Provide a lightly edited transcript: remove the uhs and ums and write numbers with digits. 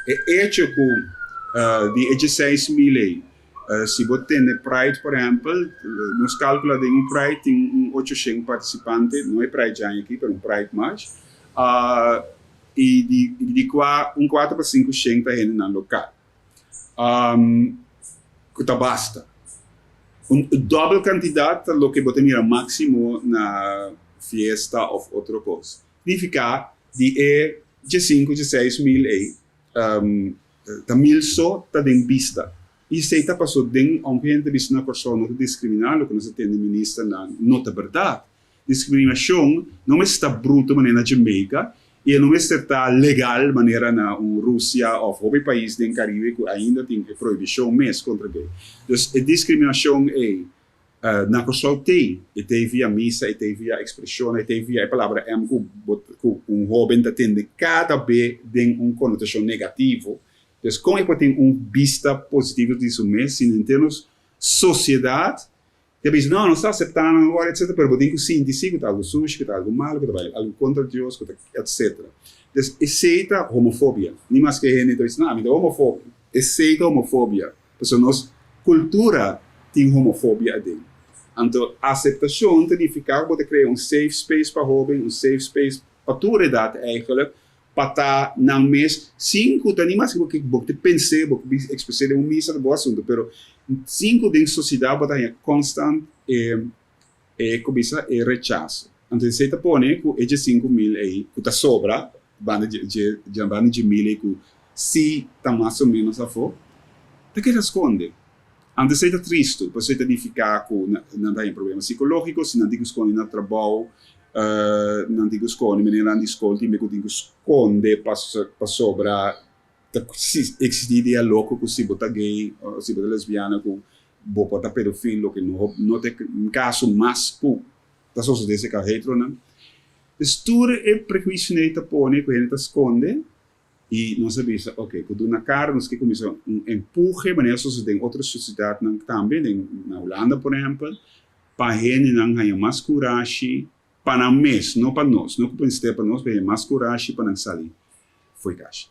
É hecho que de 6 mil se você tem Pride, por exemplo, nos calcula de Pride tem 800 participantes, não é Pride já aqui, mas Pride mais, e de 4 para 5 gente no local. Que basta. Double quantidade do que você mira máximo na fiesta ou outra coisa. Significa de 5, de 6 mil da mil só está em vista. E se está passando de um cliente de uma pessoa não discriminada, que nós temos ministra não é verdade. Discriminação não está bruta maneira na Jamaica e não está legal maneira na Rússia ou outro país do Caribe que ainda tem proibição mesmo contra gay. Então, a discriminação na pessoa tem, e tem via missa, e tem via expressão, e tem via a palavra que jovem atende cada vez tem uma conotação negativa. Então, como é que tem vista positiva disso mesmo, em termos de sociedade, que diz, não está aceitando agora, etc., mas tem que sentir que está algo sujo, que está algo malo, que está algo contra Deus, etc. Então, aceita homofobia. Nem mais que a gente diz, não, é homofobia. Aceita homofobia. Porque nossa cultura tem homofobia dentro. Então, aceitação significa que você cria safe space para jovem, safe space para toda a idade, eigenlijk, para estar na mês 5, nem mais que você pense, você expressar um missa de bom assunto, mas 5 dentro da sociedade você é constante e rechaço. Então, você põe que é 5 mil aí, que está sobra, banda de mil que se está mais ou menos a for, você quer esconder. Antes você está triste, você está edificar que não tem problema psicológico, se não tem esconder no trabalho, não digo esconde, mas não esconde, mas digo esconde para sobra existe diálogo com se bota gay, ou se bota lesbiana, com bota pedofilo, que não tem um caso mais pu, da sociedade que é hetero, né? Tudo é prejuízo que põe, que a gente esconde, e nós sabemos, ok, quando na cara nós que começamos empurre, mas nessa sociedade, em outras sociedades também, na Holanda, por exemplo, para a gente não ganhar mais coragem, para nós, não para nós, não para nós, mas mais coragem para não sair. Foi caixa.